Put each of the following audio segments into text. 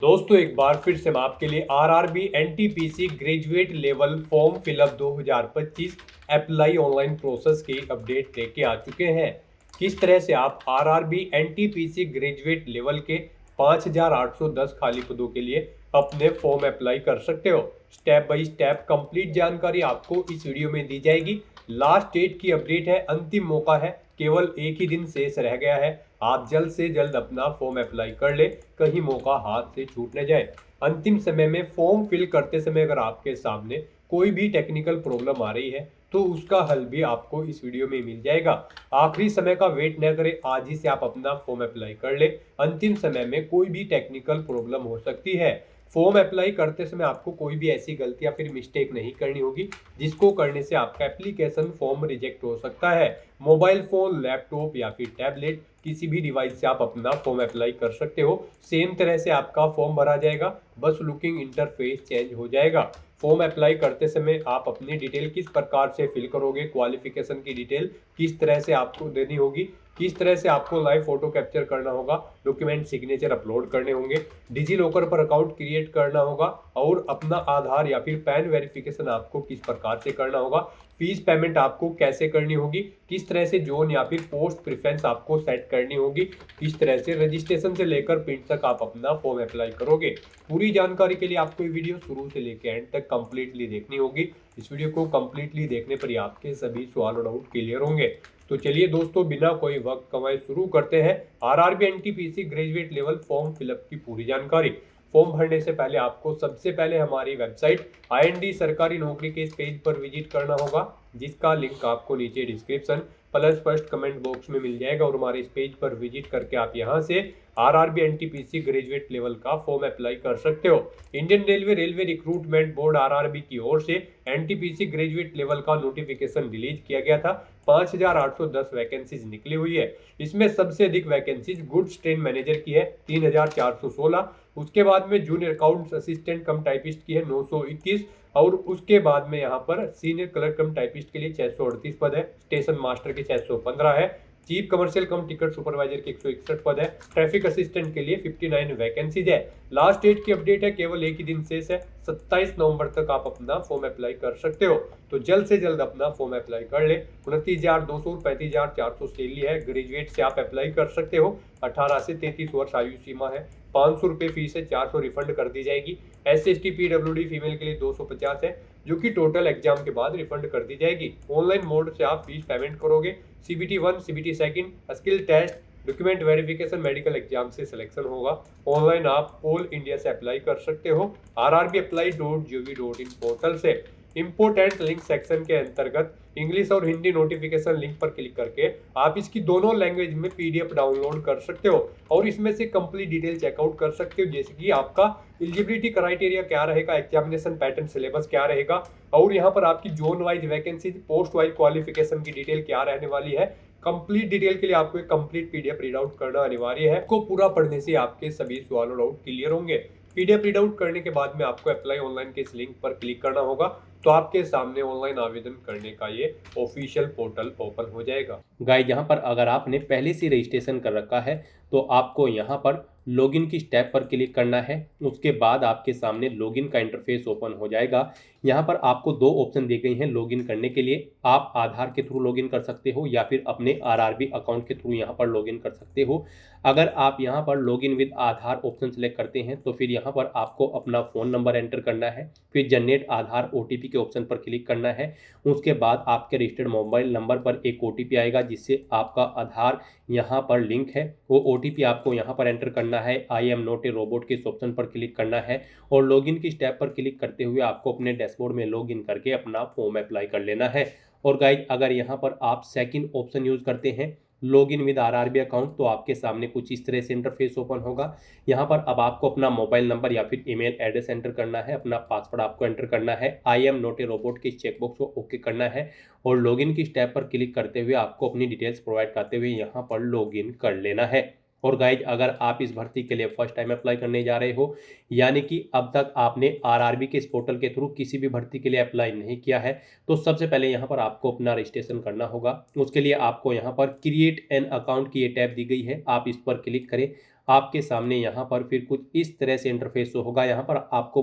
दोस्तों एक बार फिर से मैं आपके लिए RRB NTPC graduate level form fill up 2025 apply online process की अपडेट लेके आ चुके हैं। किस तरह से आप आरआरबी एनटीपीसी ग्रेजुएट लेवल के 5810 खाली पदों के लिए अपने फॉर्म अप्लाई कर सकते हो, स्टेप बाय स्टेप कंप्लीट जानकारी आपको इस वीडियो में दी जाएगी। लास्ट डेट की अपडेट है, अंतिम मौका है, केवल एक ही दिन शेष रह गया है। आप जल्द से जल्द अपना फॉर्म अप्लाई कर ले, कहीं मौका हाथ से छूट न जाए। अंतिम समय में फॉर्म फिल करते समय अगर आपके सामने कोई भी टेक्निकल प्रॉब्लम आ रही है तो उसका हल भी आपको इस वीडियो में मिल जाएगा। आखिरी समय का वेट न करें, आज ही से आप अपना फॉर्म अप्लाई कर ले। अंतिम समय में कोई भी टेक्निकल प्रॉब्लम हो सकती है। फॉर्म अप्लाई करते समय आपको कोई भी ऐसी गलती या फिर मिस्टेक नहीं करनी होगी जिसको करने से आपका एप्लीकेशन फॉर्म रिजेक्ट हो सकता है। मोबाइल फोन, लैपटॉप या फिर टैबलेट किसी भी डिवाइस से आप अपना फॉर्म अप्लाई कर सकते हो। सेम तरह से आपका फॉर्म भरा जाएगा, बस लुकिंग इंटरफेस चेंज हो जाएगा। फॉर्म अप्लाई करते समय आप अपनी डिटेल किस प्रकार से फिल करोगे, क्वालिफिकेशन की डिटेल किस तरह से आपको देनी होगी, किस तरह से आपको लाइव फोटो कैप्चर करना होगा, डॉक्यूमेंट सिग्नेचर अपलोड करने होंगे, डिजी लॉकर पर अकाउंट क्रिएट करना होगा और अपना आधार या फिर पैन वेरिफिकेशन आपको किस प्रकार से करना होगा, फीस पेमेंट आपको कैसे करनी होगी, किस तरह से जोन या फिर पोस्ट प्रेफरेंस आपको सेट करनी होगी, किस तरह से रजिस्ट्रेशन से लेकर प्रिंट तक आप अपना फॉर्म अप्लाई करोगे। पूरी जानकारी के लिए आपको ये वीडियो शुरू से लेकर एंड तक कंप्लीटली देखनी होगी। इस वीडियो को कंप्लीटली देखने पर ही आपके सभी सवाल और डाउट क्लियर होंगे। तो चलिए दोस्तों, बिना कोई वक्त कमाए शुरू करते हैं RRB NTPC graduate level form fill up की पूरी जानकारी। फॉर्म भरने से पहले आपको सबसे पहले हमारी वेबसाइट आईएनडी सरकारी नौकरी के इस पेज पर विजिट करना होगा, जिसका लिंक आपको नीचे description plus first comment box में मिल जाएगा। और हमारे इस पेज पर विजिट करके आप यहां से आरआरबी एनटीपीसी ग्रेजुएट लेवल का फॉर्म अप्लाई कर सकते हो। Indian railway recruitment board RRB की ओर से एनटीपीसी ग्रेजुएट लेवल का नोटिफिकेशन रिलीज किया गया था। 5810 वैकेंसीज निकली हुई है। इसमें सबसे अधिक वैकेंसीज गुड्स ट्रेन मैनेजर की है 3416। उसके बाद में जूनियर अकाउंट्स असिस्टेंट कम टाइपिस्ट की है 921। और उसके बाद में यहाँ पर सीनियर क्लर्क कम टाइपिस्ट के लिए 638 पद है। स्टेशन मास्टर के 615 है। चीफ कमर्शियल कम टिकट सुपरवाइजर के 161 पद है। ट्रैफिक असिस्टेंट के लिए 59 वैकेंसीज है। लास्ट डेट की अपडेट है, केवल एक ही दिन शेष है, 27 नवंबर तक आप अपना फॉर्म अप्लाई कर सकते हो। तो जल्द से जल्द अपना फॉर्म अप्लाई कर ले। 29,200 35,400 सैलरी है। ग्रेजुएट से आप अप्लाई कर सकते हो। 18 से 33 वर्ष आयु सीमा है। 500 रुपये फीस है, 400 रिफंड कर दी जाएगी। SC/ST PWD फीमेल के लिए 250 है, जो कि टोटल एग्जाम के बाद रिफंड कर दी जाएगी। ऑनलाइन मोड से आप फीस पेमेंट करोगे। CBT 1, CBT 2, skill test, document verification, medical exam से सिलेक्शन होगा। ऑनलाइन आप ऑल इंडिया से अप्लाई कर सकते हो rrbapply.gov.in पोर्टल से। इंपोर्टेंट लिंक सेक्शन के अंतर्गत इंग्लिश और हिंदी नोटिफिकेशन लिंक पर क्लिक करके आप इसकी दोनों लैंग्वेज में PDF डाउनलोड कर सकते हो और इसमें से कंप्लीट डिटेल चेकआउट कर सकते हो, जैसे कि आपका एलिजिबिलिटी क्राइटेरिया क्या रहेगा, एग्जामिनेशन पैटर्न सिलेबस क्या रहेगा और यहाँ पर आपकी zone wise vacancy, post wise qualification की डिटेल क्या रहने वाली है। कंप्लीट डिटेल के लिए आपको एक कंप्लीट PDF रीड आउट करना अनिवार्य है। को पूरा पढ़ने से आपके सभी सवाल और डाउट क्लियर होंगे। PDF रीड आउट करने के बाद में आपको अप्लाई ऑनलाइन के इस लिंक पर क्लिक करना होगा, तो आपके सामने ऑनलाइन आवेदन करने का ये ऑफिशियल पोर्टल ओपन हो जाएगा। गाइस, यहाँ पर अगर आपने पहले से रजिस्ट्रेशन कर रखा है तो आपको यहाँ पर लॉगिन की स्टेप पर क्लिक करना है। उसके बाद आपके सामने लॉगिन का इंटरफेस ओपन हो जाएगा। यहाँ पर आपको दो ऑप्शन दी गई हैं लॉगिन करने के लिए। आप आधार के थ्रू लॉगिन कर सकते हो या फिर अपने आरआरबी अकाउंट के थ्रू यहाँ पर लॉगिन कर सकते हो। अगर आप यहाँ पर login with Aadhaar option select करते हैं तो फिर यहाँ पर आपको अपना फ़ोन नंबर एंटर करना है, फिर जनरेट आधार OTP के ऑप्शन पर क्लिक करना है। उसके बाद आपके रजिस्टर्ड मोबाइल नंबर पर एक OTP आएगा जिससे आपका आधार यहाँ पर लिंक है। वो OTP आपको यहाँ पर एंटर करना है। आई एम नॉट ए रोबोट के इस ऑप्शन पर क्लिक करना है और लॉगिन की स्टेप पर क्लिक करते हुए आपको अपने डैशबोर्ड में लॉगिन करके अपना फॉर्म अप्लाई कर लेना है। और गाइज, अगर यहाँ पर आप सेकंड ऑप्शन यूज करते हैं लॉगिन विद आरआरबी अकाउंट तो आपके सामने कुछ इस तरह से इंटरफेस ओपन होगा। यहाँ पर अब आपको अपना मोबाइल नंबर या फिर ईमेल एड्रेस एंटर करना है, अपना पासवर्ड आपको एंटर करना है, आई एम नॉट ए रोबोट के चेकबॉक्स को ओके करना है और लॉगिन की स्टेप पर क्लिक करते हुए आपको अपनी डिटेल्स प्रोवाइड करते हुए यहाँ पर लॉगिन कर लेना है। और गाइज, अगर आप इस भर्ती के लिए फर्स्ट टाइम अप्लाई करने जा रहे हो, यानी कि अब तक आपने आरआरबी के इस पोर्टल के थ्रू किसी भी भर्ती के लिए अप्लाई नहीं किया है, तो सबसे पहले यहाँ पर आपको अपना रजिस्ट्रेशन करना होगा। उसके लिए आपको यहाँ पर क्रिएट एन अकाउंट की ये टैब दी गई है, आप इस पर क्लिक करें। आपके सामने यहाँ पर फिर कुछ इस तरह से इंटरफेस होगा। यहाँ पर आपको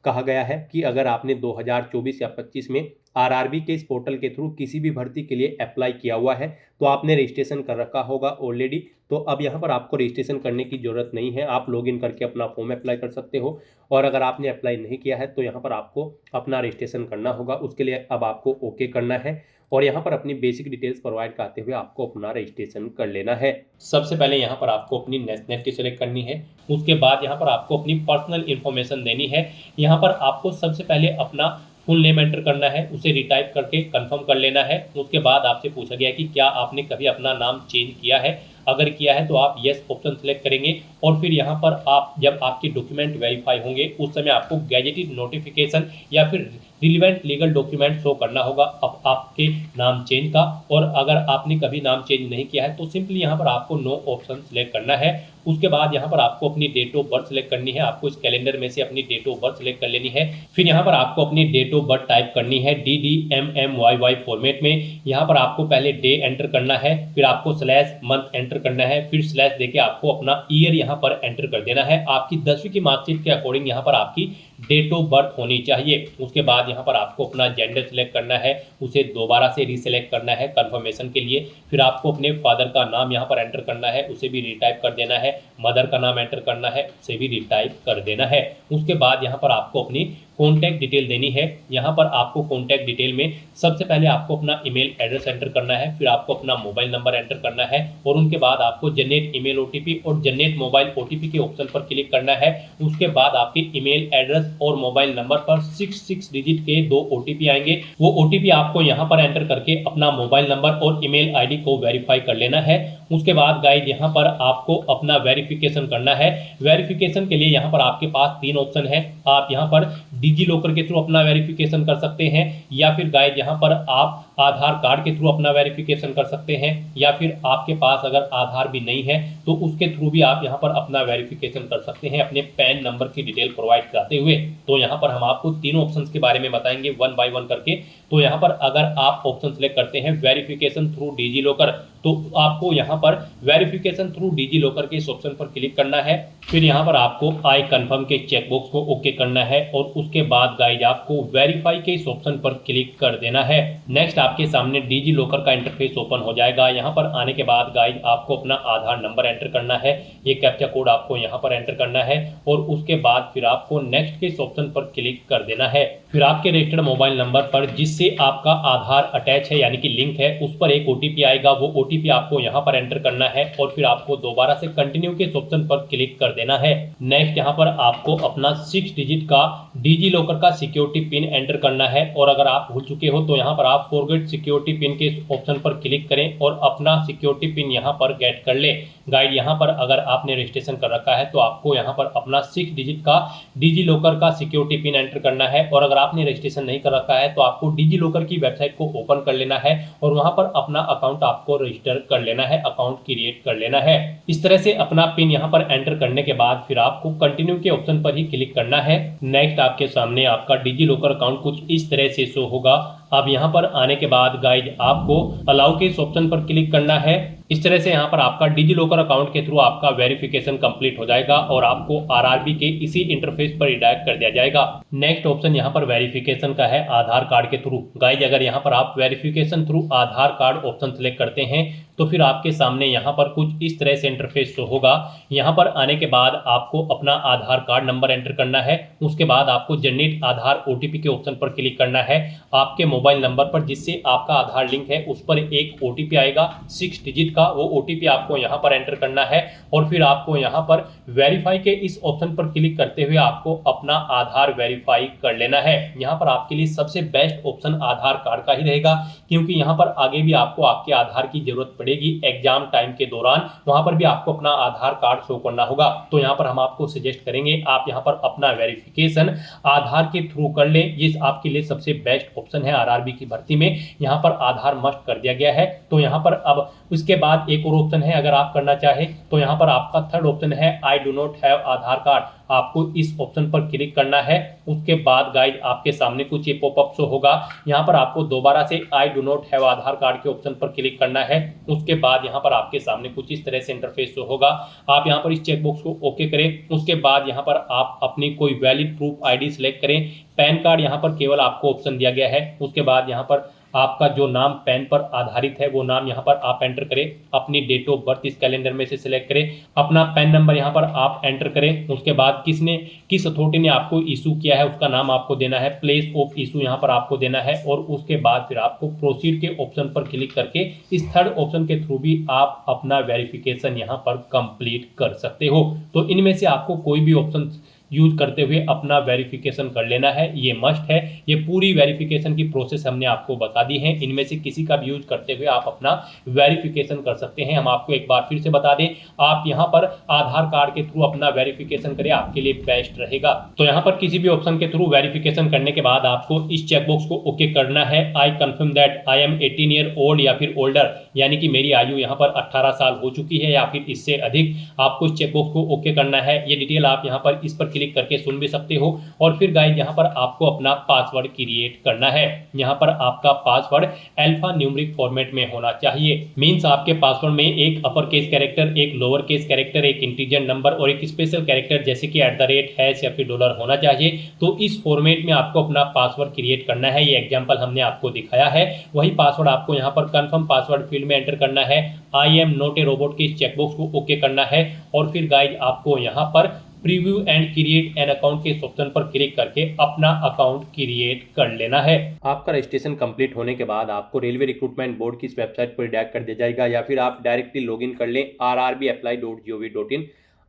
कहा गया है कि अगर आपने 2024 या 25 में आरआरबी के इस पोर्टल के थ्रू किसी भी भर्ती के लिए अप्लाई किया हुआ है तो आपने रजिस्ट्रेशन कर रखा होगा ऑलरेडी, तो अब यहाँ पर आपको रजिस्ट्रेशन करने की ज़रूरत नहीं है। आप लॉगिन करके अपना फॉर्म अप्लाई कर सकते हो। और अगर आपने अप्लाई नहीं किया है तो यहाँ पर आपको अपना रजिस्ट्रेशन करना होगा। उसके लिए अब आपको ओके करना है और यहाँ पर अपनी बेसिक डिटेल्स प्रोवाइड करते हुए आपको अपना रजिस्ट्रेशन कर लेना है। सबसे पहले यहाँ पर आपको अपनी नेशनलिटी सेलेक्ट करनी है। उसके बाद यहाँ पर आपको अपनी पर्सनल इन्फॉर्मेशन देनी है। यहाँ पर आपको सबसे पहले अपना फुल नेम एंटर करना है, उसे रिटाइप करके कंफर्म कर लेना है। उसके बाद आपसे पूछा गया कि क्या आपने कभी अपना नाम चेंज किया है। अगर किया है तो आप येस ऑप्शन सेलेक्ट करेंगे और फिर यहाँ पर आप जब आपके डॉक्यूमेंट वेरीफाई होंगे उस समय आपको गैजेटेड नोटिफिकेशन या फिर रिलीवेंट लीगल डॉक्यूमेंट शो करना होगा अब आपके नाम चेंज का। और अगर आपने कभी नाम चेंज नहीं किया है तो सिंपली यहाँ पर आपको नो ऑप्शन सेलेक्ट करना है। उसके बाद यहाँ पर आपको अपनी डेट ऑफ बर्थ सेलेक्ट करनी है। आपको इस कैलेंडर में से अपनी डेट ऑफ बर्थ सेलेक्ट कर लेनी है। फिर यहाँ पर आपको अपनी डेट ऑफ बर्थ टाइप करनी है DDMMYY फॉर्मेट में। यहाँ पर आपको पहले डे एंटर करना है, फिर आपको स्लैश मंथ एंटर करना है, फिर स्लैश देके आपको अपना ईयर यहाँ पर एंटर कर देना है। आपकी 10वीं की मार्कशीट के अकॉर्डिंग यहाँ पर आपकी डेट ऑफ बर्थ होनी चाहिए। उसके बाद यहाँ पर आपको अपना जेंडर सेलेक्ट करना है, उसे दोबारा से रीसेलेक्ट करना है कंफर्मेशन के लिए। फिर आपको अपने फादर का नाम यहाँ पर एंटर करना है, उसे भी रिटाइप कर देना है। मदर का नाम एंटर करना है, उसे भी रिटाइप कर देना है। उसके बाद यहाँ पर आपको अपनी कॉन्टैक्ट डिटेल देनी है। यहाँ पर आपको कॉन्टैक्ट डिटेल में सबसे पहले आपको अपना ईमेल एड्रेस एंटर करना है, फिर आपको अपना मोबाइल नंबर एंटर करना है और उनके बाद आपको जनरेट ईमेल ओटीपी और जनरेट मोबाइल ओटीपी के ऑप्शन पर क्लिक करना है। उसके बाद आपके ईमेल एड्रेस और मोबाइल नंबर पर 6 डिजिट के 2 ओटीपी आएंगे। वो ओटीपी आपको यहाँ पर एंटर करके अपना मोबाइल नंबर और ईमेल आईडी को वेरीफाई कर लेना है। उसके बाद गाइज यहाँ पर आपको अपना वेरिफिकेशन करना है। वेरिफिकेशन के लिए यहाँ पर आपके पास 3 ऑप्शन है। आप यहाँ पर डिजी लॉकर के थ्रू अपना वेरिफिकेशन कर सकते हैं, या फिर गाइज यहाँ पर आप आधार कार्ड के थ्रू अपना वेरिफिकेशन कर सकते हैं, या फिर आपके पास अगर आधार भी नहीं है तो उसके थ्रू भी आप यहाँ पर अपना वेरिफिकेशन कर सकते हैं अपने पैन नंबर की डिटेल प्रोवाइड कराते हुए। तो यहाँ पर हम आपको तीनों ऑप्शंस के बारे में बताएंगे वन बाय वन करके। तो यहाँ पर अगर आप ऑप्शन सेलेक्ट करते हैं वेरिफिकेशन थ्रू डिजी लॉकर, तो आपको यहाँ पर वेरिफिकेशन थ्रू डिजी लॉकर के इस ऑप्शन पर क्लिक करना है। फिर यहाँ पर आपको आई कंफर्म के चेकबॉक्स को ओके करना है और उसके बाद गाइज आपको वेरीफाई के इस ऑप्शन पर क्लिक कर देना है। नेक्स्ट आपके सामने डिजी लॉकर का इंटरफेस ओपन हो जाएगा। यहाँ पर आने के बाद गाइज आपको अपना आधार नंबर एंटर करना है, ये कैप्चा कोड आपको यहाँ पर एंटर करना है और उसके बाद फिर आपको नेक्स्ट के इस ऑप्शन पर क्लिक कर देना है। फिर आपके रजिस्टर्ड मोबाइल नंबर पर जिससे आपका आधार अटैच है यानी कि लिंक है, उस पर एक ओटीपी आएगा। वो ओटीपी आपको यहाँ पर एंटर करना है और फिर आपको दोबारा से कंटिन्यू के इस ऑप्शन पर क्लिक कर देना है। नेक्स्ट यहाँ पर आपको अपना 6 डिजिट का डिजी लॉकर का सिक्योरिटी पिन एंटर करना है और अगर आप भूल चुके हो तो यहाँ पर आप फॉरगेट सिक्योरिटी पिन के इस ऑप्शन पर क्लिक करें और अपना सिक्योरिटी पिन यहाँ पर गेट कर ले। गाइड यहाँ पर अगर आपने रजिस्ट्रेशन कर रखा है तो आपको यहाँ पर अपना 6 डिजिट का डिजी लॉकर का सिक्योरिटी पिन एंटर करना है और अगर आपने रजिस्ट्रेशन नहीं कर रखा है तो आपको डिजी लॉकर की वेबसाइट को ओपन कर लेना है और वहां पर अपना अकाउंट आपको रजिस्टर कर लेना है, अकाउंट क्रिएट कर लेना है। इस तरह से अपना पिन यहाँ पर एंटर करने के बाद फिर आपको कंटिन्यू के ऑप्शन पर ही क्लिक करना है। नेक्स्ट आपके सामने आपका डिजी लॉकर अकाउंट कुछ इस तरह से शो होगा। अब यहाँ पर आने के बाद गाइज आपको अलाउ के इस ऑप्शन पर क्लिक करना है। इस तरह से यहाँ पर आपका डिजी लॉकर अकाउंट के थ्रू आपका वेरिफिकेशन कंप्लीट हो जाएगा और आपको आरआरबी के इसी इंटरफेस पर रिडायरेक्ट कर दिया जाएगा। नेक्स्ट ऑप्शन यहाँ पर वेरिफिकेशन का है आधार कार्ड के थ्रू। गाइज अगर यहाँ पर आप वेरिफिकेशन थ्रू आधार कार्ड ऑप्शन सेलेक्ट करते हैं तो फिर आपके सामने यहाँ पर कुछ इस तरह से इंटरफेस शो होगा। यहाँ पर आने के बाद आपको अपना आधार कार्ड नंबर एंटर करना है। उसके बाद आपको जनरेट आधार ओटीपी के ऑप्शन पर क्लिक करना है। आपके मोबाइल नंबर पर जिससे आपका आधार लिंक है उस पर एक ओटीपी आएगा 6 डिजिट का, वो ओटीपी आपको यहाँ पर एंटर करना है और फिर आपको यहाँ पर वेरीफाई के इस ऑप्शन पर क्लिक करते हुए आपको अपना आधार वेरीफाई कर लेना है। यहाँ पर आपके लिए सबसे बेस्ट ऑप्शन आधार कार्ड का ही रहेगा क्योंकि यहाँ पर आगे भी आपको आपके आधार की जरूरत पड़ेगी एग्जाम टाइम के दौरान, वहां पर भी आपको अपना आधार कार्ड शो करना होगा। तो यहाँ पर हम आपको सजेस्ट करेंगे आप यहाँ पर अपना वेरिफिकेशन आधार के थ्रू कर लें। ये आपके लिए सबसे बेस्ट ऑप्शन है। आरआरबी की भर्ती में यहाँ पर आधार मस्ट कर दिया गया है। तो यहाँ पर अब उसके बाद एक और ऑप्शन है, अगर आप करना चाहे तो यहाँ पर आपका थर्ड ऑप्शन है I do not have Aadhaar card. आपको इस ऑप्शन पर क्लिक करना है। उसके बाद गाइज आपके सामने कुछ ये पॉपअप शो होगा। यहाँ पर आपको दोबारा से I do not have Aadhaar card के ऑप्शन पर क्लिक करना है। उसके बाद यहाँ पर आपके सामने कुछ इस तरह से इंटरफेस शो होगा। आप यहाँ पर इस चेकबॉक्स को ओके करें। उसके बाद यहाँ पर आप अपनी कोई वैलिड प्रूफ आईडी सिलेक्ट करें। पैन कार्ड यहाँ पर केवल आपको ऑप्शन दिया गया है। उसके बाद यहाँ पर आपका जो नाम पैन पर आधारित है वो नाम यहाँ पर आप एंटर करें। अपनी डेट ऑफ बर्थ इस कैलेंडर में से सिलेक्ट करें। अपना पैन नंबर यहाँ पर आप एंटर करें। उसके बाद किस अथॉरिटी ने आपको इशू किया है उसका नाम आपको देना है। प्लेस ऑफ इशू यहाँ पर आपको देना है और उसके बाद फिर आपको प्रोसीड के ऑप्शन पर क्लिक करके इस थर्ड ऑप्शन के थ्रू भी आप अपना वेरिफिकेशन यहाँ पर कंप्लीट कर सकते हो। तो इनमें से आपको कोई भी ऑप्शन यूज करते हुए अपना वेरिफिकेशन कर लेना है, ये मस्ट है। ये पूरी वेरिफिकेशन की प्रोसेस हमने आपको बता दी है। इनमें से किसी का भी यूज करते हुए आप अपना वेरिफिकेशन कर सकते हैं। हम आपको एक बार फिर से बता दें, आप यहाँ पर आधार कार्ड के थ्रू अपना वेरिफिकेशन करें, आपके लिए बेस्ट रहेगा। तो यहाँ पर किसी भी ऑप्शन के थ्रू वेरिफिकेशन करने के बाद आपको इस चेकबॉक्स को ओके करना है। I confirm that I am 18 year old या फिर ओल्डर, यानी कि मेरी आयु यहाँ पर 18 साल हो चुकी है या फिर इससे अधिक। आपको इस चेकबॉक्स को ओके करना है। ये डिटेल आप यहाँ पर इस पर क्लिक करके सुन भी सकते हो। और फिर गाइस यहाँ पर आपको अपना पासवर्ड क्रिएट करना है। यहाँ पर आपका पासवर्ड अल्फा न्यूमेरिक फॉर्मेट में होना चाहिए। मींस आपके पासवर्ड में एक अपर केस कैरेक्टर, एक लोअर केस कैरेक्टर, एक इंटीजर नंबर और एक स्पेशल कैरेक्टर जैसे कि @ या फिर डॉलर होना चाहिए। तो इस फॉर्मेट में आपको अपना पासवर्ड क्रिएट करना है। ये एग्जाम्पल हमने आपको दिखाया है। वही पासवर्ड आपको यहाँ पर कंफर्म पासवर्ड फील्ड में एंटर करना है। आई एम नॉट ए रोबोट के इस चेकबॉक्स को ओके करना है। और फिर गाइस आपको यहाँ पर preview and create an account के इस ऑप्शन पर क्लिक करके अपना अकाउंट क्रिएट कर लेना है। आपका रजिस्ट्रेशन कंप्लीट होने के बाद आपको रेलवे रिक्रूटमेंट बोर्ड की इस वेबसाइट पर डायरेक्ट कर दिया जाएगा या फिर आप डायरेक्टली लॉगिन कर लें rrbapply.gov.in।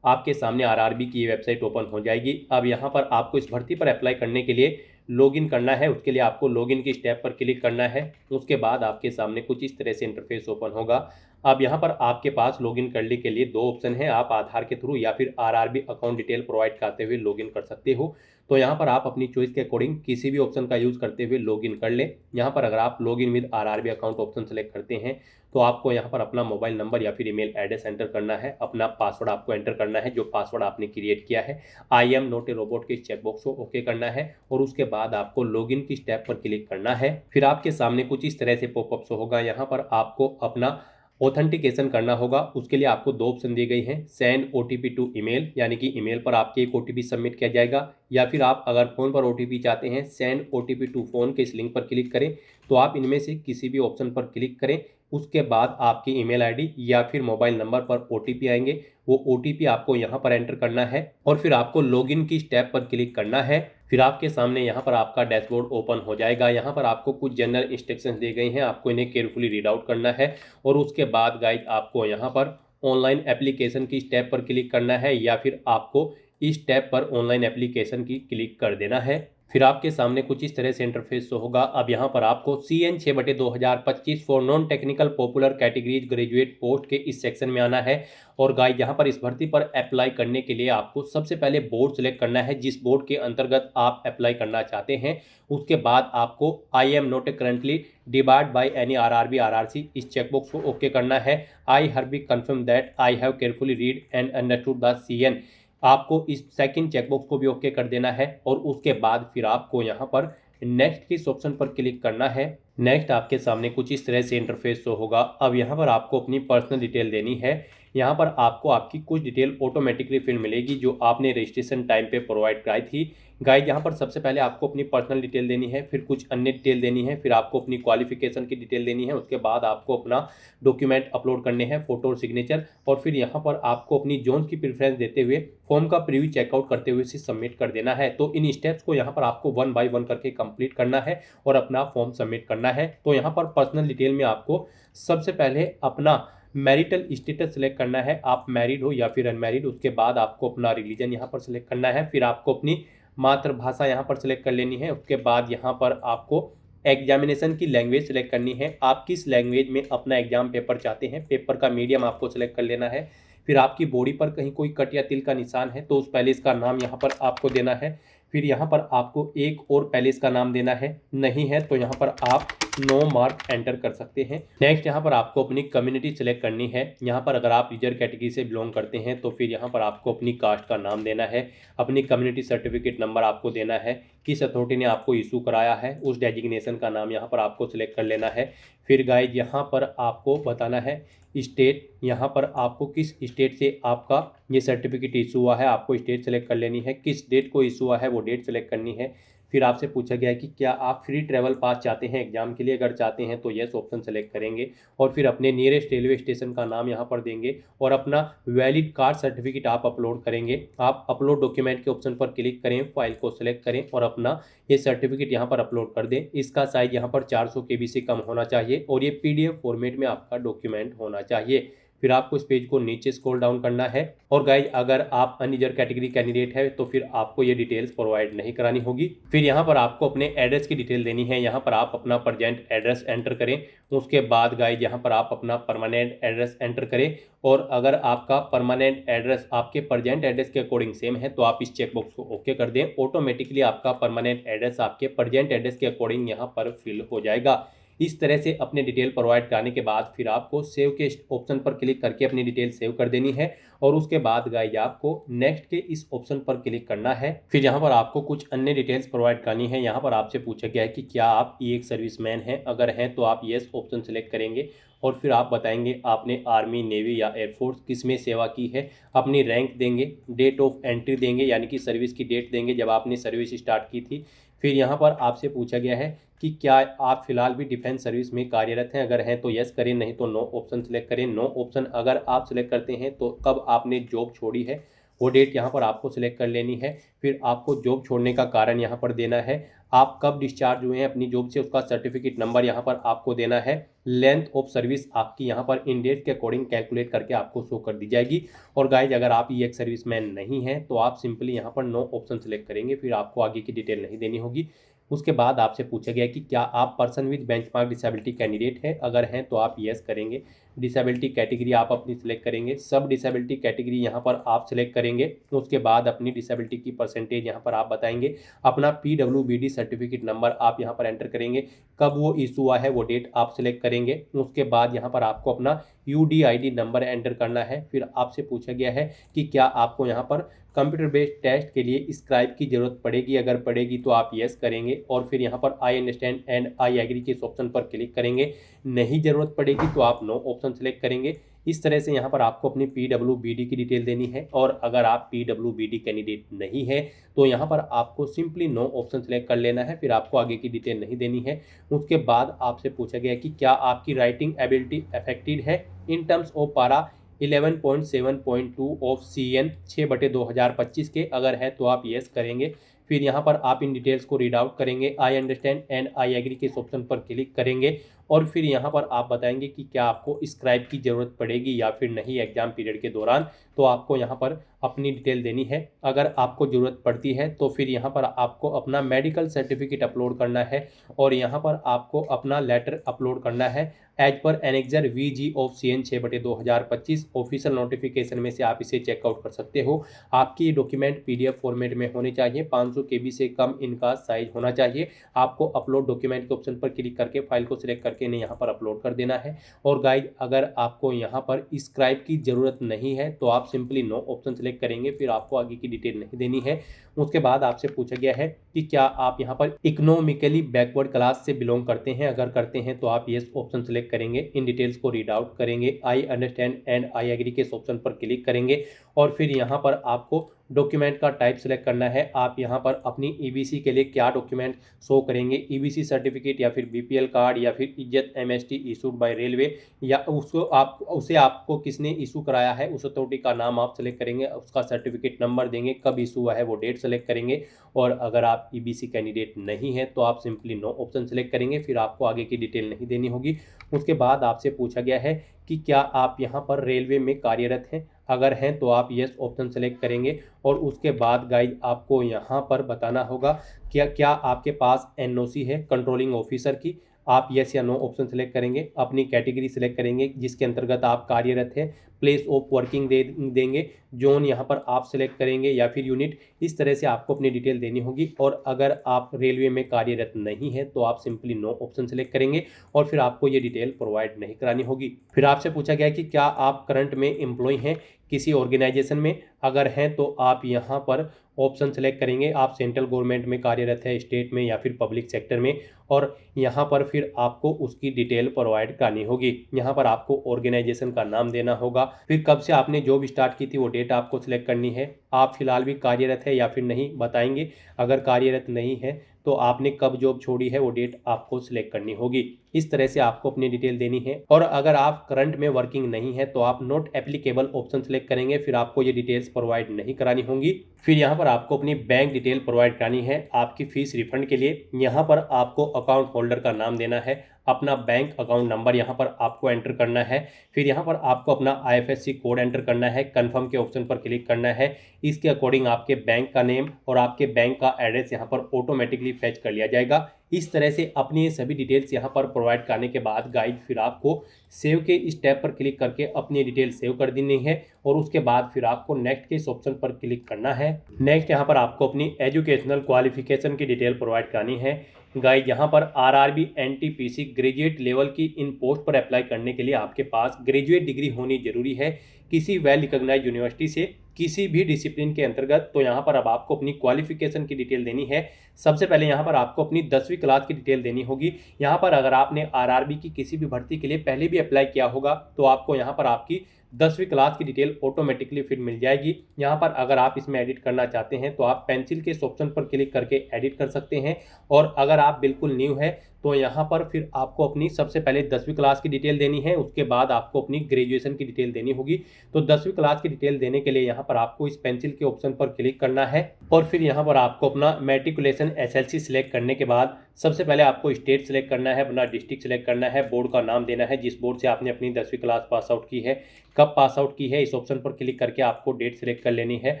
आपके सामने आरआरबी की वेबसाइट ओपन हो जाएगी। अब यहाँ पर आपको इस भर्ती पर अप्लाई करने के लिए लॉगिन करना है। उसके लिए आपको लॉगिन की स्टेप पर क्लिक करना है। उसके बाद आपके सामने कुछ इस तरह से इंटरफेस ओपन होगा। अब यहाँ पर आपके पास लॉगिन करने के लिए दो ऑप्शन हैं। आप आधार के थ्रू या फिर आरआरबी अकाउंट डिटेल प्रोवाइड करते हुए लॉगिन कर सकते हो। तो यहाँ पर आप अपनी चॉइस के अकॉर्डिंग किसी भी ऑप्शन का यूज़ करते हुए लॉगिन कर लें। यहाँ पर अगर आप login with RRB account option select करते हैं तो आपको यहाँ पर अपना मोबाइल नंबर या फिर ईमेल एड्रेस एंटर करना है। अपना पासवर्ड आपको एंटर करना है, जो पासवर्ड आपने क्रिएट किया है। आई एम नॉट ए रोबोट के चेकबॉक्स को ओके करना है और उसके बाद आपको लॉगिन की स्टेप पर क्लिक करना है। फिर आपके सामने कुछ इस तरह से पॉपअप होगा। यहाँ पर आपको अपना ऑथेंटिकेशन करना होगा। उसके लिए आपको दो ऑप्शन दी गई हैं, सेंड ओटीपी टू ईमेल, यानी कि ईमेल पर आपके एक ओटीपी सबमिट किया जाएगा, या फिर आप अगर फ़ोन पर ओटीपी चाहते हैं, सेंड ओटीपी टू फ़ोन के इस लिंक पर क्लिक करें। तो आप इनमें से किसी भी ऑप्शन पर क्लिक करें। उसके बाद आपकी ईमेल आईडी या फिर मोबाइल नंबर पर ओटीपी आएंगे। वो ओटीपी आपको यहाँ पर एंटर करना है और फिर आपको लॉगिन की स्टेप पर क्लिक करना है। फिर आपके सामने यहाँ पर आपका डैशबोर्ड ओपन हो जाएगा। यहाँ पर आपको कुछ जनरल इंस्ट्रक्शंस दी गई हैं, आपको इन्हें केयरफुली रीड आउट करना है। और उसके बाद गाइड आपको यहाँ पर ऑनलाइन एप्लीकेशन की स्टेप पर क्लिक करना है या फिर आपको इस टैब पर ऑनलाइन एप्लीकेशन की क्लिक कर देना है। फिर आपके सामने कुछ इस तरह से इंटरफेस होगा। अब यहाँ पर आपको CN 6/2025 for non technical popular categories graduate post के इस सेक्शन में आना है। और गाइस यहाँ पर इस भर्ती पर अप्लाई करने के लिए आपको सबसे पहले बोर्ड सेलेक्ट करना है, जिस बोर्ड के अंतर्गत आप अप्लाई करना चाहते हैं। उसके बाद आपको I am not currently debarred by any RRB RRC इस चेकबॉक्स को ओके करना है। I hereby confirm that I have carefully read and understood the CN, आपको इस सेकंड चेकबॉक्स को भी ओके कर देना है। और उसके बाद फिर आपको यहाँ पर नेक्स्ट के इस ऑप्शन पर क्लिक करना है। नेक्स्ट आपके सामने कुछ इस तरह से इंटरफेस शो होगा। अब यहाँ पर आपको अपनी पर्सनल डिटेल देनी है। यहाँ पर आपको आपकी कुछ डिटेल ऑटोमेटिकली फिल मिलेगी जो आपने रजिस्ट्रेशन टाइम पे प्रोवाइड कराई थी। गाइस यहाँ पर सबसे पहले आपको अपनी पर्सनल डिटेल देनी है, फिर कुछ अन्य डिटेल देनी है, फिर आपको अपनी क्वालिफिकेशन की डिटेल देनी है। उसके बाद आपको अपना डॉक्यूमेंट अपलोड करने हैं, फोटो और सिग्नेचर। और फिर यहाँ पर आपको अपनी जोन की प्रेफरेंस देते हुए फॉर्म का प्रीव्यू चेकआउट करते हुए इसे सबमिट कर देना है। तो इन स्टेप्स को यहाँ पर आपको 1 बाय 1 करके कंप्लीट करना है और अपना फॉर्म सबमिट करना है। तो यहाँ पर पर्सनल डिटेल में आपको सबसे पहले अपना मैरिटल स्टेटस सेलेक्ट करना है, आप मैरिड हो या फिर अनमैरिड। उसके बाद आपको अपना रिलीजन यहाँ पर सेलेक्ट करना है, फिर आपको अपनी मातृभाषा यहाँ पर सेलेक्ट कर लेनी है। उसके बाद यहाँ पर आपको एग्जामिनेशन की लैंग्वेज सेलेक्ट करनी है, आप किस लैंग्वेज में अपना एग्जाम पेपर चाहते हैं। पेपर का मीडियम आपको सेलेक्ट कर लेना है। फिर आपकी बॉडी पर कहीं कोई कट या तिल का निशान है तो उस पहले इसका नाम यहाँ पर आपको देना है। फिर यहाँ पर आपको एक और पैलेस का नाम देना है, नहीं है तो यहाँ पर आप नो मार्क एंटर कर सकते हैं। नेक्स्ट यहाँ पर आपको अपनी कम्युनिटी सेलेक्ट करनी है। यहाँ पर अगर आप यूजर कैटेगरी से बिलोंग करते हैं तो फिर यहाँ पर आपको अपनी कास्ट का नाम देना है, अपनी कम्युनिटी सर्टिफिकेट नंबर आपको देना है, किस अथॉरिटी ने आपको इशू कराया है उस डेजिग्नेशन का नाम यहाँ पर आपको सिलेक्ट कर लेना है। फिर गाइज यहाँ पर आपको बताना है स्टेट, यहाँ पर आपको किस स्टेट से आपका ये सर्टिफिकेट इशू हुआ है आपको स्टेट सेलेक्ट कर लेनी है, किस डेट को इशू हुआ है वो डेट सेलेक्ट करनी है। फिर आपसे पूछा गया है कि क्या आप फ्री ट्रैवल पास चाहते हैं एग्जाम के लिए, अगर चाहते हैं तो यस ऑप्शन सेलेक्ट करेंगे और फिर अपने नियरेस्ट रेलवे स्टेशन का नाम यहाँ पर देंगे और अपना वैलिड कार्ड सर्टिफिकेट आप अपलोड करेंगे। आप अपलोड डॉक्यूमेंट के ऑप्शन पर क्लिक करें, फाइल को सिलेक्ट करें और अपना ये सर्टिफिकेट यहाँ पर अपलोड कर दें। इसका साइज यहाँ पर 400 KB से कम होना चाहिए और ये PDF फॉर्मेट में आपका डॉक्यूमेंट होना चाहिए। फिर आपको इस पेज को नीचे स्क्रॉल डाउन करना है और गाइज अगर आप अनरिजर्व कैटेगरी कैंडिडेट है तो फिर आपको ये डिटेल्स प्रोवाइड नहीं करानी होगी। फिर यहाँ पर आपको अपने एड्रेस की डिटेल देनी है, यहाँ पर आप अपना प्रेजेंट एड्रेस एंटर करें। उसके बाद गाइज यहाँ पर आप अपना परमानेंट एड्रेस एंटर करें और अगर आपका परमानेंट एड्रेस आपके प्रेजेंट एड्रेस के अकॉर्डिंग सेम है तो आप इस चेकबॉक्स को ओके कर दें। ऑटोमेटिकली आपका परमानेंट एड्रेस आपके प्रेजेंट एड्रेस के अकॉर्डिंग यहाँ पर फिल हो जाएगा। इस तरह से अपने डिटेल प्रोवाइड कराने के बाद फिर आपको सेव के ऑप्शन पर क्लिक करके अपनी डिटेल सेव कर देनी है और उसके बाद गाइज आपको नेक्स्ट के इस ऑप्शन पर क्लिक करना है। फिर यहाँ पर आपको कुछ अन्य डिटेल्स प्रोवाइड करनी है। यहाँ पर आपसे पूछा गया है कि क्या आप एक सर्विसमैन हैं, अगर हैं तो आप येस ऑप्शन सेलेक्ट करेंगे और फिर आप बताएंगे आपने आर्मी, नेवी या एयरफोर्स किस में सेवा की है, अपनी रैंक देंगे, डेट ऑफ एंट्री देंगे यानी कि सर्विस की डेट देंगे जब आपने सर्विस स्टार्ट की थी। फिर यहाँ पर आपसे पूछा गया है कि क्या आप फिलहाल भी डिफेंस सर्विस में कार्यरत हैं, अगर हैं तो यस करें, नहीं तो नो ऑप्शन सेलेक्ट करें। नो ऑप्शन अगर आप सेलेक्ट करते हैं तो कब आपने जॉब छोड़ी है वो डेट यहाँ पर आपको सिलेक्ट कर लेनी है। फिर आपको जॉब छोड़ने का कारण यहाँ पर देना है, आप कब डिस्चार्ज हुए हैं अपनी जॉब से उसका सर्टिफिकेट नंबर यहाँ पर आपको देना है। लेंथ ऑफ सर्विस आपकी यहाँ पर इन डेट के अकॉर्डिंग कैलकुलेट करके आपको शो कर दी जाएगी। और गाइज अगर आप ये एक सर्विसमैन नहीं हैं तो आप सिंपली यहाँ पर नो ऑप्शन सेलेक्ट करेंगे, फिर आपको आगे की डिटेल नहीं देनी होगी। उसके बाद आपसे पूछा गया कि क्या आप person with benchmark disability candidate हैं, अगर हैं तो आप यस करेंगे। डिसेबिलिटी कैटेगरी आप अपनी सिलेक्ट करेंगे, सब डिसेबिलिटी कैटेगरी यहाँ पर आप सिलेक्ट करेंगे। उसके बाद अपनी डिसेबिलिटी की परसेंटेज यहाँ पर आप बताएंगे, अपना PWBD सर्टिफिकेट नंबर आप यहाँ पर एंटर करेंगे, कब वो इशू हुआ है वो डेट आप सिलेक्ट करेंगे। उसके बाद यहाँ पर आपको अपना UDID नंबर एंटर करना है। फिर आपसे पूछा गया है कि क्या आपको यहाँ पर कंप्यूटर बेस्ड टेस्ट के लिए स्क्राइब की जरूरत पड़ेगी, अगर पड़ेगी तो आप यस करेंगे और फिर यहाँ पर I understand and I agree के इस ऑप्शन पर क्लिक करेंगे। नहीं जरूरत पड़ेगी तो आप नो ऑप्शन सेलेक्ट करेंगे। इस तरह से यहाँ पर आपको अपनी PWBD की डिटेल देनी है और अगर आप PWBD कैंडिडेट नहीं है तो यहाँ पर आपको सिंपली नो ऑप्शन सेलेक्ट कर लेना है, फिर आपको आगे की डिटेल नहीं देनी है। उसके बाद आपसे पूछा गया कि क्या आपकी राइटिंग एबिलिटी अफेक्टेड है इन टर्म्स ऑफ पारा 11.7.2 ऑफ CN 6/2025 के, अगर है तो आप यस करेंगे। फिर यहाँ पर आप इन डिटेल्स को रीड आउट करेंगे, I understand and I agree के इस ऑप्शन पर क्लिक करेंगे और फिर यहाँ पर आप बताएंगे कि क्या आपको स्क्राइब की ज़रूरत पड़ेगी या फिर नहीं एग्जाम पीरियड के दौरान, तो आपको यहाँ पर अपनी डिटेल देनी है। अगर आपको ज़रूरत पड़ती है तो फिर यहाँ पर आपको अपना मेडिकल सर्टिफिकेट अपलोड करना है और यहाँ पर आपको अपना लेटर अपलोड करना है as per annexure VG of CN 6/2025 official notification में से आप इसे चेकआउट कर सकते हो। आपकी डॉक्यूमेंट PDF फॉर्मेट में होने चाहिए, 500 KB से कम इनका साइज होना चाहिए। आपको अपलोड डॉक्यूमेंट के ऑप्शन पर क्लिक करके फाइल को सिलेक्ट करके इन्हें यहाँ पर अपलोड कर देना है। और गाइज अगर आपको यहाँ पर स्क्राइब की ज़रूरत नहीं है तो आप सिंपली नो ऑप्शन सेलेक्ट करेंगे, फिर आपको आगे की डिटेल नहीं देनी है। उसके बाद आपसे पूछा गया है कि क्या आप यहाँ पर इकोनॉमिकली बैकवर्ड क्लास से बिलोंग करते हैं, अगर करते हैं तो आप यस ऑप्शन सेलेक्ट करेंगे। इन डिटेल्स को रीड आउट करेंगे, I understand and I agree के इस ऑप्शन पर क्लिक करेंगे और फिर यहाँ पर आपको डॉक्यूमेंट का टाइप सेलेक्ट करना है। आप यहाँ पर अपनी EBC के लिए क्या डॉक्यूमेंट शो करेंगे, EBC सर्टिफिकेट या फिर BPL कार्ड या फिर इज्जत MST इशूड बाय रेलवे, या उसे आपको किसने इशू कराया है उस अथॉरिटी का नाम आप सेलेक्ट करेंगे, उसका सर्टिफिकेट नंबर देंगे, कब इशू हुआ है वो डेट सेलेक्ट करेंगे। और अगर आप EBC कैंडिडेट नहीं है तो आप सिंपली नो ऑप्शन सेलेक्ट करेंगे, फिर आपको आगे की डिटेल नहीं देनी होगी। उसके बाद आपसे पूछा गया है कि क्या आप यहाँ पर रेलवे में कार्यरत हैं, अगर हैं तो आप यस ऑप्शन सेलेक्ट करेंगे। और उसके बाद गाइड आपको यहाँ पर बताना होगा क्या आपके पास NOC है कंट्रोलिंग ऑफिसर की, आप यस या नो ऑप्शन सेलेक्ट करेंगे। अपनी कैटेगरी सेलेक्ट करेंगे जिसके अंतर्गत आप कार्यरत हैं, प्लेस ऑफ वर्किंग देंगे, जोन यहाँ पर आप सिलेक्ट करेंगे या फिर यूनिट, इस तरह से आपको अपनी डिटेल देनी होगी। और अगर आप रेलवे में कार्यरत नहीं है तो आप सिंपली नो ऑप्शन सेलेक्ट करेंगे और फिर आपको ये डिटेल प्रोवाइड नहीं करानी होगी। फिर आपसे पूछा गया कि क्या आप करंट में एम्प्लॉय हैं किसी ऑर्गेनाइजेशन में, अगर हैं तो आप यहाँ पर ऑप्शन सेलेक्ट करेंगे, आप सेंट्रल गवर्नमेंट में कार्यरत है, स्टेट में या फिर पब्लिक सेक्टर में, और यहाँ पर फिर आपको उसकी डिटेल प्रोवाइड करनी होगी। यहाँ पर आपको ऑर्गेनाइजेशन का नाम देना होगा, फिर कब से आपने जॉब स्टार्ट की थी वो डेट आपको सिलेक्ट करनी है, आप फिलहाल भी कार्यरत है या फिर नहीं बताएंगे, अगर कार्यरत नहीं है तो आपने कब जॉब छोड़ी है वो डेट आपको सिलेक्ट करनी होगी। इस तरह से आपको अपनी डिटेल देनी है। और अगर आप करंट में वर्किंग नहीं है तो आप नॉट एप्लीकेबल ऑप्शन सेलेक्ट करेंगे, फिर आपको ये डिटेल्स प्रोवाइड नहीं करानी होंगी। फिर यहाँ पर आपको अपनी बैंक डिटेल प्रोवाइड करानी है आपकी फीस रिफंड के लिए। यहाँ पर आपको अकाउंट होल्डर का नाम देना है, अपना बैंक अकाउंट नंबर यहाँ पर आपको एंटर करना है, फिर यहाँ पर आपको अपना IFSC कोड एंटर करना है, कंफर्म के ऑप्शन पर क्लिक करना है। इसके अकॉर्डिंग आपके बैंक का नेम और आपके बैंक का एड्रेस यहाँ पर ऑटोमेटिकली फैच कर लिया जाएगा। इस तरह से अपनी ये सभी डिटेल्स यहाँ पर प्रोवाइड करने के बाद गाइज फिर आपको सेव के इस टैब पर क्लिक करके अपनी डिटेल सेव कर देनी है और उसके बाद फिर आपको नेक्स्ट के इस ऑप्शन पर क्लिक करना है। नेक्स्ट यहाँ पर आपको अपनी एजुकेशनल क्वालिफिकेशन की डिटेल प्रोवाइड करनी है। गाइज यहाँ पर RRB NTPC ग्रेजुएट लेवल की इन पोस्ट पर अप्लाई करने के लिए आपके पास ग्रेजुएट डिग्री होनी जरूरी है किसी वेल रिकॉग्नाइज्ड यूनिवर्सिटी से किसी भी डिसिप्लिन के अंतर्गत। तो यहाँ पर अब आपको अपनी क्वालिफिकेशन की डिटेल देनी है। सबसे पहले यहाँ पर आपको अपनी 10वीं क्लास की डिटेल देनी होगी। यहाँ पर अगर आपने RRB की किसी भी भर्ती के लिए पहले भी अप्लाई किया होगा तो आपको यहाँ पर आपकी 10वीं क्लास की डिटेल ऑटोमेटिकली फिर मिल जाएगी। यहाँ पर अगर आप इसमें एडिट करना चाहते हैं तो आप पेंसिल के इस ऑप्शन पर क्लिक करके एडिट कर सकते हैं, और अगर आप बिल्कुल न्यू है तो यहाँ पर फिर आपको अपनी सबसे पहले 10वीं क्लास की डिटेल देनी है, उसके बाद आपको अपनी ग्रेजुएशन की डिटेल देनी होगी। तो 10वीं क्लास की डिटेल देने के लिए यहाँ पर आपको इस पेंसिल के ऑप्शन पर क्लिक करना है और फिर यहाँ पर आपको अपना मैट्रिकुलेशन SLC सिलेक्ट करने के बाद सबसे पहले आपको स्टेट सिलेक्ट करना है, अपना डिस्ट्रिक्ट सिलेक्ट करना है, बोर्ड का नाम देना है जिस बोर्ड से आपने अपनी 10वीं क्लास पास आउट की है, कब पास आउट की है, इस ऑप्शन पर क्लिक करके आपको डेट सिलेक्ट कर लेनी है,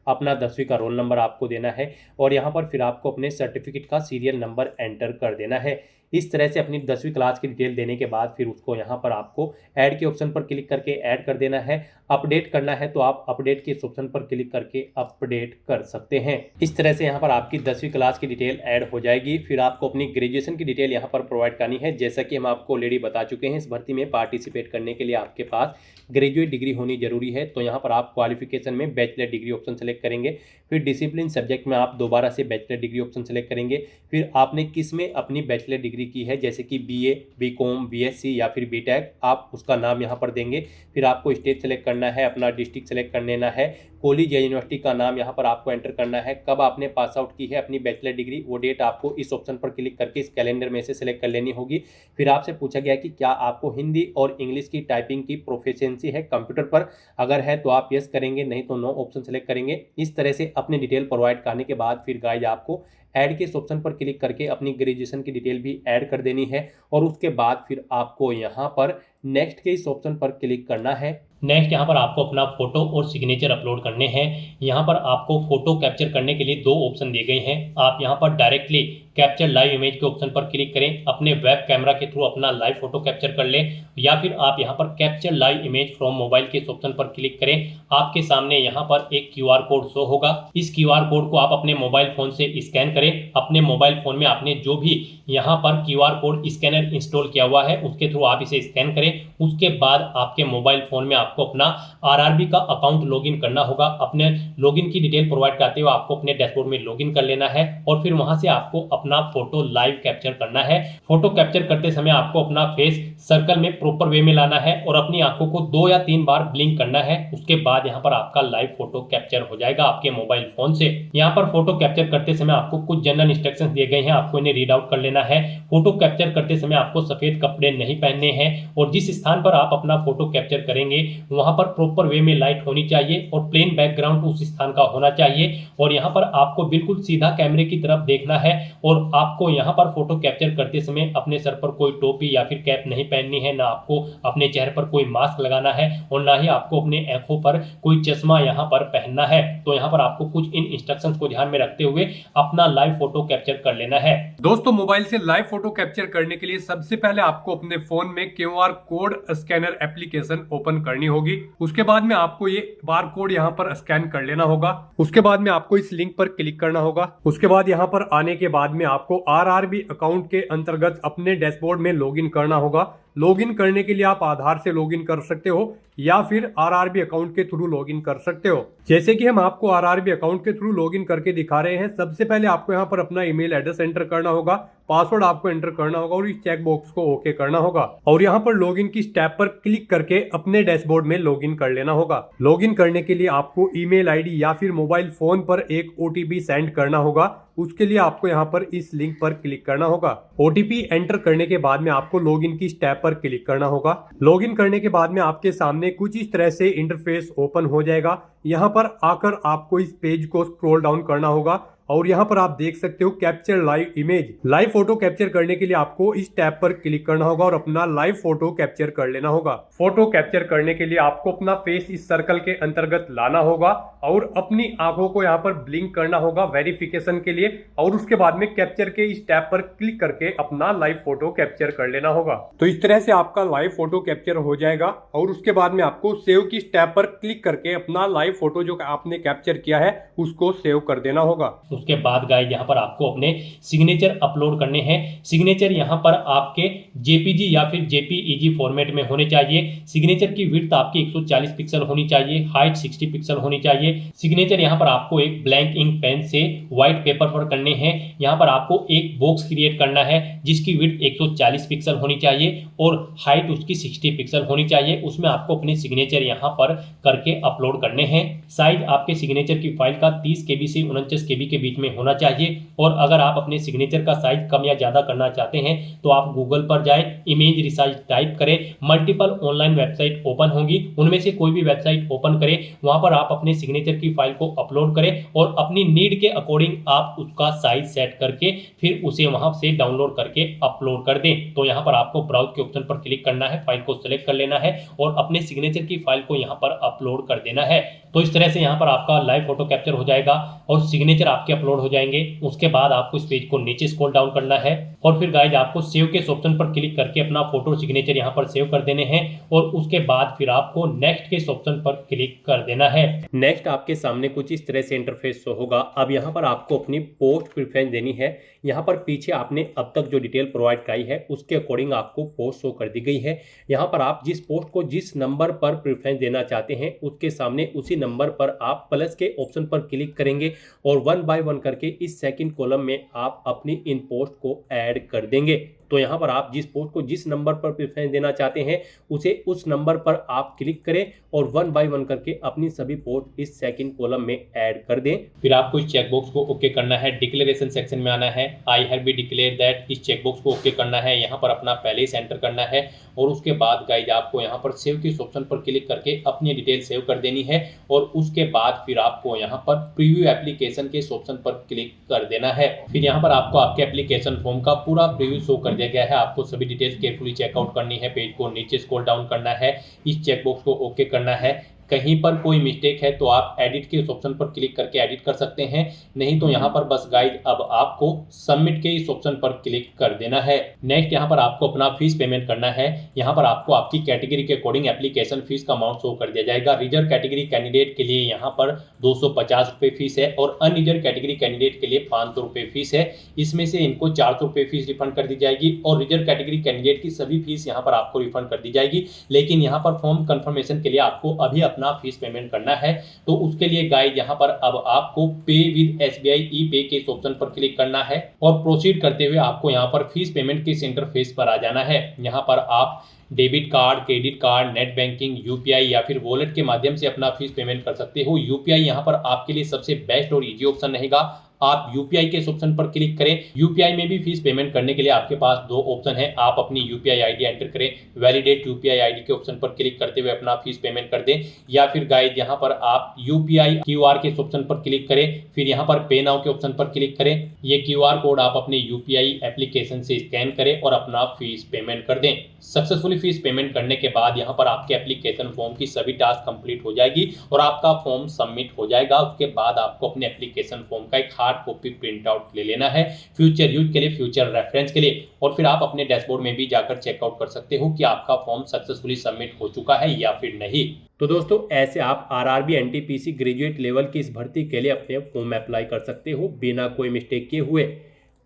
अपना 10वीं का रोल नंबर आपको देना है और यहाँ पर फिर आपको अपने सर्टिफिकेट का सीरियल नंबर एंटर कर देना है। इस तरह से अपनी 10वीं क्लास की डिटेल देने के बाद फिर उसको यहाँ पर आपको ऐड के ऑप्शन पर क्लिक करके ऐड कर देना है। अपडेट करना है तो आप अपडेट के इस ऑप्शन पर क्लिक करके अपडेट कर सकते हैं। इस तरह से यहाँ पर आपकी 10वीं क्लास की डिटेल ऐड हो जाएगी। फिर आपको अपनी ग्रेजुएशन की डिटेल यहाँ पर प्रोवाइड करनी है। जैसा कि हम आपको ऑलरेडी बता चुके हैं, इस भर्ती में पार्टिसिपेट करने के लिए आपके पास ग्रेजुएट डिग्री होनी जरूरी है। तो यहाँ पर आप क्वालिफिकेशन में बैचलर डिग्री ऑप्शन सेलेक्ट करेंगे, फिर डिसिप्लिन सब्जेक्ट में आप दोबारा से बैचलर डिग्री ऑप्शन सेलेक्ट करेंगे, फिर आपने किस में अपनी बैचलर डिग्री की है, जैसे कि BA, BCom, BSc या फिर BTech, आप उसका नाम यहाँ पर देंगे। फिर आपको स्टेट सेलेक्ट करना है, अपना डिस्ट्रिक्ट सेलेक्ट कर लेना है, कॉलेज या यूनिवर्सिटी का नाम यहाँ पर आपको एंटर करना है, कब आपने पास आउट की है अपनी बैचलर डिग्री, वो डेट आपको इस ऑप्शन पर क्लिक करके इस कैलेंडर में से सिलेक्ट कर लेनी होगी। फिर आपसे पूछा गया कि क्या आपको हिंदी और इंग्लिश की टाइपिंग की प्रोफिशिएंसी है कंप्यूटर पर, अगर है तो आप यस करेंगे, नहीं तो नो ऑप्शन सेलेक्ट करेंगे। इस तरह से अपनी डिटेल प्रोवाइड करने के बाद फिर गाइज आपको ऐड के इस ऑप्शन पर क्लिक करके अपनी ग्रेजुएशन की डिटेल भी ऐड कर देनी है और उसके बाद फिर आपको यहाँ पर नेक्स्ट के इस ऑप्शन पर क्लिक करना है। नेक्स्ट यहाँ पर आपको अपना फोटो और सिग्नेचर अपलोड करने हैं। यहाँ पर आपको फोटो कैप्चर करने के लिए दो ऑप्शन दिए गए हैं। आप यहाँ पर डायरेक्टली कैप्चर लाइव इमेज के ऑप्शन पर क्लिक करें, अपने वेब कैमरा के थ्रू अपना लाइव फोटो कैप्चर कर लें, या फिर आप यहाँ पर capture live image from mobile के इस ऑप्शन पर क्लिक करें। आपके सामने यहाँ पर एक QR कोड शो होगा। इस QR कोड को आप अपने मोबाइल फोन से स्कैन करें। अपने मोबाइल फोन में आपने जो भी यहाँ पर QR कोड स्कैनर इंस्टॉल किया हुआ है उसके थ्रू आप इसे स्कैन करें। उसके बाद आपके मोबाइल फोन में आपको अपना RRB का अकाउंट लॉगिन करना होगा। अपने लॉगिन की डिटेल प्रोवाइड करते हुए आपको अपने डैशबोर्ड में लॉगिन कर लेना है और फिर वहां से आपको अपना फोटो लाइव कैप्चर करना है। फोटो कैप्चर करते समय आपको अपना फेस सर्कल में प्रॉपर वे में लाना है और अपनी आंखों को 2 या 3 बार ब्लिंक करना है। उसके बाद यहाँ पर आपका लाइव फोटो कैप्चर हो जाएगा आपके मोबाइल फोन से। यहाँ पर फोटो कैप्चर करते समय आपको कुछ जनरल इंस्ट्रक्शंस दिए गए हैं, आपको इन्हें रीड आउट कर लेना है। फोटो कैप्चर करते समय आपको सफेद कपड़े नहीं पहनने हैं और जिस स्थान पर आप अपना फोटो कैप्चर करेंगे वहां पर प्रॉपर वे में लाइट होनी चाहिए और प्लेन बैकग्राउंड उस स्थान का होना चाहिए। और यहाँ पर आपको बिल्कुल सीधा कैमरे की तरफ देखना है और और आपको यहाँ पर फोटो कैप्चर करते समय अपने सर पर कोई टोपी या फिर कैप नहीं पहननी है, ना आपको अपने चेहरे पर कोई मास्क लगाना है और ना ही आपको अपने आंखों पर कोई चश्मा यहाँ पर पहनना है। तो यहाँ पर आपको कुछ इन इंस्ट्रक्शंस को ध्यान में रखते हुए अपना लाइव फोटो कैप्चर कर लेना है। दोस्तों, मोबाइल से लाइव फोटो कैप्चर करने के लिए सबसे पहले आपको अपने फोन में QR code scanner application open करनी होगी। उसके बाद में आपको ये बार कोड यहाँ पर स्कैन कर लेना होगा। उसके बाद में आपको इस लिंक पर क्लिक करना होगा। उसके बाद यहाँ पर आने के बाद में आपको RRB अकाउंट के अंतर्गत अपने डैशबोर्ड में लॉगिन करना होगा। लॉगिन करने के लिए आप आधार से लॉगिन कर सकते हो या फिर RRB अकाउंट के थ्रू लॉगिन कर सकते हो। जैसे कि हम आपको RRB अकाउंट के थ्रू लॉगिन करके दिखा रहे हैं। सबसे पहले आपको यहाँ पर अपना ईमेल एड्रेस एंटर करना होगा, पासवर्ड आपको एंटर करना होगा और इस चेक बॉक्स को ओके करना होगा और यहाँ पर लॉगिन की स्टेप पर क्लिक करके अपने डैशबोर्ड में लॉगिन कर लेना होगा। लॉगिन करने के लिए आपको ईमेल आईडी या फिर मोबाइल फोन पर एक OTP सेंड करना होगा। उसके लिए आपको यहाँ पर इस लिंक पर क्लिक करना होगा। OTP एंटर करने के बाद में आपको लॉगिन की स्टेप पर क्लिक करना होगा। लॉगिन करने के बाद में आपके सामने कुछ इस तरह से इंटरफेस ओपन हो जाएगा। यहाँ पर आकर आपको इस पेज को स्क्रॉल डाउन करना होगा और यहाँ पर आप देख सकते हो capture live image. Live photo capture करने के लिए आपको इस टैब पर क्लिक करना होगा और अपना लाइव फोटो कैप्चर कर लेना होगा। फोटो कैप्चर करने के लिए आपको अपना फेस इस सर्कल के अंतर्गत लाना होगा और अपनी आंखों को यहाँ पर ब्लिंक करना होगा वेरिफिकेशन के लिए और उसके बाद में कैप्चर के इस टैब पर क्लिक करके अपना लाइव फोटो कैप्चर कर लेना होगा। तो इस तरह से आपका लाइव फोटो कैप्चर हो जाएगा और उसके बाद में आपको सेव की टैब पर क्लिक करके अपना लाइव फोटो जो आपने कैप्चर किया है उसको सेव कर देना होगा। उसके बाद गाइस यहाँ पर आपको अपने सिग्नेचर अपलोड करने हैं। सिग्नेचर यहाँ पर आपके JPG या फिर JPEG फॉर्मेट में होने चाहिए। सिग्नेचर की विड्थ आपकी 140 पिक्सल होनी चाहिए, हाइट 60 पिक्सल होनी चाहिए। सिग्नेचर यहाँ पर आपको एक ब्लैंक इंक पेन से व्हाइट पेपर पर करने हैं। यहाँ पर आपको एक बॉक्स क्रिएट करना है जिसकी विड्थ 140 पिक्सल होनी चाहिए और हाइट उसकी 60 पिक्सल होनी चाहिए। उसमें आपको अपने सिग्नेचर यहाँ पर करके अपलोड करने हैं। साइज आपके सिग्नेचर की फाइल का 30 KB से 49 KB के बीच में होना चाहिए और अगर आप अपने सिग्नेचर का साइज कम या ज्यादा करना चाहते हैं तो आप गूगल पर जाएं, इमेज रिसाइज टाइप करें, मल्टीपल ऑनलाइन वेबसाइट ओपन होंगी, उनमें से कोई भी वेबसाइट ओपन करें, वहां पर आप अपने सिग्नेचर की फाइल को अपलोड करें और अपनी नीड के अकॉर्डिंग आप उसका साइज सेट करके फिर उसे वहां से डाउनलोड करके अपलोड कर दें। तो यहाँ पर आपको ब्राउज के ऑप्शन पर क्लिक करना है, फाइल को सिलेक्ट कर लेना है और अपने सिग्नेचर की फाइल को यहाँ पर अपलोड कर देना है। तो इस तरह से यहाँ पर आपका लाइव फोटो कैप्चर हो जाएगा और सिग्नेचर आपके अपलोड हो जाएंगे। उसके बाद आपको इस पेज को नीचे स्क्रॉल डाउन करना है और फिर गाइज आपको सेव के ऑप्शन पर क्लिक करके अपना फोटो सिग्नेचर यहाँ पर सेव कर देने हैं और उसके बाद फिर आपको नेक्स्ट के ऑप्शन पर क्लिक कर देना है। नेक्स्ट आपके सामने कुछ इस तरह से इंटरफेस होगा। अब यहाँ पर आपको अपनी पोस्ट प्रेफरेंस देनी है। यहाँ पर पीछे आपने अब तक जो डिटेल प्रोवाइड कराई है उसके अकॉर्डिंग आपको पोस्ट शो कर दी गई है। यहाँ पर आप जिस पोस्ट को जिस नंबर पर प्रेफरेंस देना चाहते हैं उसके सामने उसी नंबर पर आप प्लस के ऑप्शन पर क्लिक करेंगे और 1 बाय 1 करके इस सेकंड कॉलम में आप अपनी इन पोस्ट को ऐड कर देंगे। तो यहाँ पर आप जिस पोस्ट को जिस नंबर पर प्रेफरेंस देना चाहते हैं उसे उस नंबर पर आप क्लिक करें और 1 बाय 1 करके अपनी सभी पोस्ट इस सेकंड कॉलम में ऐड कर दें। फिर आपको इस चेकबॉक्स को ओके करना है। डिक्लेरेशन सेक्शन में आना है, I have be declare that, इस चेकबॉक्स को ओके करना है। यहाँ पर अपना पहले ही एंटर करना है और उसके बाद गाइज आपको यहाँ पर सेव के ऑप्शन पर क्लिक करके अपनी डिटेल सेव कर देनी है और उसके बाद फिर आपको यहाँ पर प्रीव्यू एप्लीकेशन के ऑप्शन पर क्लिक कर देना है। फिर यहाँ पर आपको आपके एप्लीकेशन फॉर्म का पूरा प्रीव्यू शो कर दिया गया है। आपको सभी डिटेल्स केयरफुली चेकआउट करनी है, पेज को नीचे स्क्रॉल डाउन करना है, इस चेकबॉक्स को ओके करना है। कहीं पर कोई मिस्टेक है तो आप एडिट के इस ऑप्शन पर क्लिक करके एडिट कर सकते हैं, नहीं तो यहाँ पर बस गाइड अब आपको सबमिट के इस ऑप्शन पर क्लिक कर देना है। नेक्स्ट यहाँ पर आपको अपना फीस पेमेंट करना है। यहाँ पर आपको आपकी कैटेगरी के अकॉर्डिंग एप्लीकेशन फीस का अमाउंट शो कर दिया जाएगा। रिजर्व कैटेगरी कैंडिडेट के लिए यहाँ पर 250 रुपये फीस है और अनरिजर्व कैटेगरी कैंडिडेट के लिए 500 रुपये फीस है। इसमें से इनको 400 रुपये फीस रिफंड कर दी जाएगी और रिजर्व कैटेगरी कैंडिडेट की सभी फीस यहाँ पर आपको रिफंड कर दी जाएगी। लेकिन यहाँ पर फॉर्म कंफर्मेशन के लिए आपको अभी अपना फीस पेमेंट करना है। तो उसके लिए गाइड यहाँ पर अब आपको पे विद SBI ई पे के ऑप्शन पर क्लिक करना है और प्रोसीड करते हुए आपको यहाँ पर फीस पेमेंट के इंटरफेस पर आ जाना है। यहाँ पर आप debit card, credit card, net banking, UPI या फिर वॉलेट के माध्यम से अपना फीस पेमेंट कर सकते हो। UPI यहाँ पर आपके लिए सबसे बेस्ट और इजी ऑप्शन रहेगा। आप यूपीआई के इस ऑप्शन पर क्लिक करें। यूपीआई में भी फीस पेमेंट करने के लिए आपके पास दो ऑप्शन है। आप अपनी यूपीआई आईडी एंटर करें, वैलिडेट यूपीआई आईडी के ऑप्शन पर क्लिक करते हुए अपना फीस पेमेंट कर दें, या फिर गाइस यहाँ पर आप यूपीआई क्यूआर के इस ऑप्शन पर क्लिक करें, फिर यहाँ पर पे नाउ के ऑप्शन पर क्लिक करें। ये क्यूआर कोड आप अपने यूपीआई एप्लीकेशन से स्कैन करें और अपना फीस पेमेंट कर दें। सक्सेसफुली फीस पेमेंट करने के बाद यहाँ पर आपके एप्लीकेशन फॉर्म की सभी टास्क कंप्लीट हो जाएगी और आपका फॉर्म सबमिट हो जाएगा। उसके बाद आपको अपने एप्लीकेशन फॉर्म का एक हार्ड कॉपी प्रिंट आउट ले लेना है फ्यूचर यूज के लिए, फ्यूचर रेफरेंस के लिए, और फिर आप अपने डैशबोर्ड में भी जाकर चेकआउट कर सकते हो कि आपका फॉर्म सक्सेसफुली सबमिट हो चुका है या फिर नहीं। तो दोस्तों ऐसे आप आरआरबी एनटीपीसी ग्रेजुएट लेवल की इस भर्ती के लिए अपने फॉर्म अप्लाई कर सकते हो बिना कोई मिस्टेक किए हुए।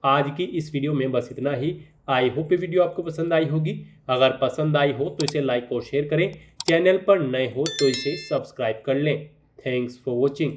आज की इस वीडियो में बस इतना ही। आई होप ये वीडियो आपको पसंद आई होगी। अगर पसंद आई हो तो इसे लाइक और शेयर करें। चैनल पर नए हो तो इसे सब्सक्राइब कर लें। Thanks for watching.